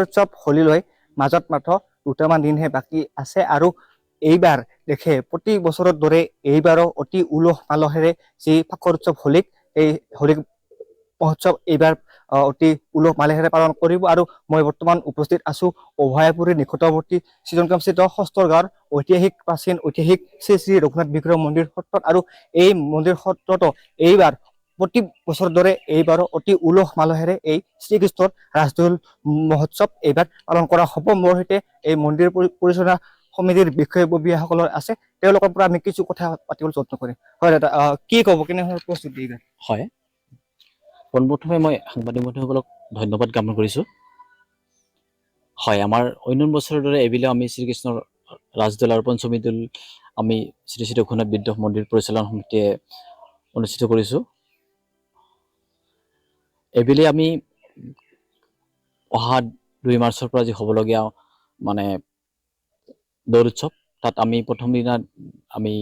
উৎসৱ হোলীলৈ মাজত মাত্ৰ দুটামান দিনহে বাকী আছে আৰু এইবাৰ দেখে প্ৰতি বছৰৰ দৰে এইবাৰো অতি উলহ মালহেৰে যি ফাকৰ উৎসৱ হোলীক এই হোলী মহোৎসৱ এইবাৰ অতি উলহ মালহেৰে পালন কৰিব। আৰু মই বৰ্তমান উপস্থিত আছো অভয়াপুৰীৰ নিকটৱৰ্তী চিজনকামস্থিত সস্তৰ গাঁৱৰ ঐতিহাসিক প্ৰাচীন ঐতিহাসিক শ্ৰী শ্ৰী ৰঘুনাথ বিগ্ৰহ মন্দিৰ সত্ৰত। আৰু এই মন্দিৰ সত্ৰতো এইবাৰ প্ৰতি বছৰৰ দৰে এইবাৰো অতি উলহ মালহেৰে এই শ্ৰীকৃষ্ণৰ ৰাজদৌল মহোৎসৱ এইবাৰ পালন কৰা হ'ব। মোৰ সৈতে এই মন্দিৰ পৰিচালনা সমিতিৰ বিষয়ববীয়াসকলৰ আছে, তেওঁলোকৰ পৰা আমি কিছু কথা পাতিবলৈ যত্ন কৰিম। হয় দাদা, কি ক'ব, কেনেধৰণৰ প্ৰস্তুতি এইবাৰ? হয়, পোনপ্ৰথমে মই সাংবাদিক বন্ধুসকলক ধন্যবাদ জ্ঞাপন কৰিছোঁ। হয়, আমাৰ অন্য বছৰৰ দৰে এইবেলিও আমি শ্ৰীকৃষ্ণৰ ৰাজদৌল আৰু পঞ্চমী দৌল আমি শ্ৰী শ্ৰী ৰঘুনাথ বিগ্ৰহ মন্দিৰ পৰিচালনা সমিতিয়ে অনুষ্ঠিত কৰিছোঁ। এইবেলি আমি অহা 2 মাৰ্চৰ পৰা যি হ'বলগীয়া মানে দৌল উৎসৱ, তাত আমি প্ৰথম দিনা আমি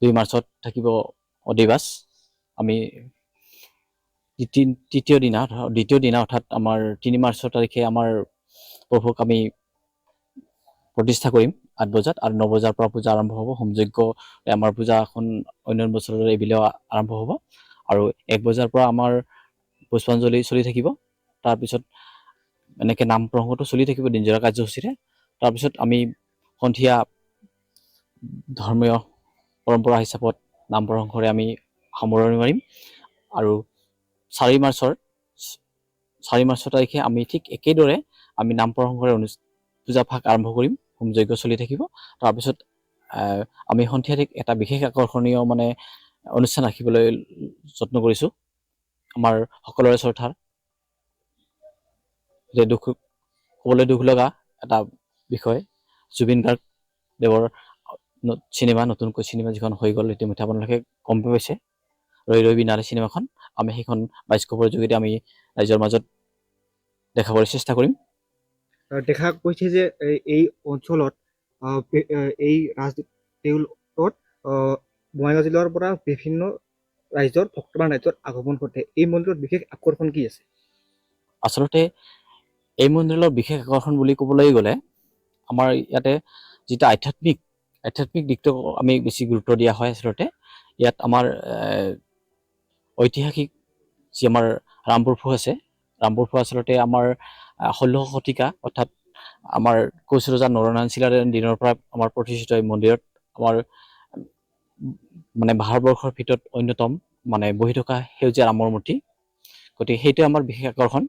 2 মাৰ্চত থাকিব অধিবাস। আমি দ্বিতীয় দিনা অৰ্থাৎ আমাৰ 3 মাৰ্চৰ তাৰিখে আমাৰ প্ৰভুক আমি প্ৰতিষ্ঠা কৰিম 8 বজাত, আৰু 9 বজাৰ পৰা পূজা আৰম্ভ হ'ব। হোমযজ্ঞ আমাৰ পূজাখন অন্য বছৰৰ এইবেলিও আৰম্ভ হ'ব, আৰু 1 বজাৰ পৰা আমাৰ পুষ্পাঞ্জলি চলি থাকিব। তাৰপিছত এনেকৈ নাম প্ৰসংগটো চলি থাকিব দিনজোৰা কাৰ্যসূচীৰে। তাৰপিছত আমি সন্ধিয়া ধৰ্মীয় পৰম্পৰা হিচাপত নাম প্ৰসংগৰে আমি সামৰণি মাৰিম। আৰু 4 মাৰ্চৰ তাৰিখে আমি ঠিক একেদৰে আমি নাম প্ৰসংগৰে পূজা ভাগ আৰম্ভ কৰিম, হোমযজ্ঞ চলি থাকিব। তাৰপিছত আমি সন্ধিয়া ঠিক এটা বিশেষ আকৰ্ষণীয় মানে অনুষ্ঠান ৰাখিবলৈ যত্ন কৰিছোঁ। আমাৰ সকলোৰে শ্ৰদ্ধাৰ যে ক'বলৈ দুখ লগা এটা বিষয়, জুবিন গাৰ্গ দেৱৰ নতুনকৈ চিনেমা যিখন হৈ গ'ল, ইতিমধ্যে আপোনালোকে গম পাইছে, ৰৈ ৰৈ বিনালে চিনেমাখন। আমি সেইখন বাস্কপৰ যোগেদি আমি ৰাইজৰ মাজত দেখাবলৈ চেষ্টা কৰিম। দেখা গৈছে যে এই অঞ্চলত এই ৰাজদৌলত বঙাইগাঁও জিলাৰ পৰা বিভিন্ন ৰাইজৰ ভক্তবান ৰাইজৰ আগমন ঘটে। এই মন্দিৰত বিশেষ আকৰ্ষণ কি আছে? আচলতে এই মন্দিৰৰ বিশেষ আকৰ্ষণ বুলি ক'বলৈ গ'লে, আমাৰ ইয়াতে যিটো আধ্যাত্মিক দিশটো আমি বেছি গুৰুত্ব দিয়া হয়। আচলতে ইয়াত আমাৰ ঐতিহাসিক যি আমাৰ ৰামপুৰ ফু আছে, ৰামপুৰ ফু আচলতে আমাৰ 16শ শতিকা অৰ্থাৎ আমাৰ কোচ ৰজা নৰনাৰায়ণ চিলাৰ দিনৰ পৰা আমাৰ প্ৰতিষ্ঠিত এই মন্দিৰত আমাৰ মানে ভাৰতবৰ্ষৰ ভিতৰত অন্যতম মানে বহি থকা সেউজীয়া ৰামৰ মূৰ্তি। গতিকে সেইটোৱে আমাৰ বিশেষ আকৰ্ষণ।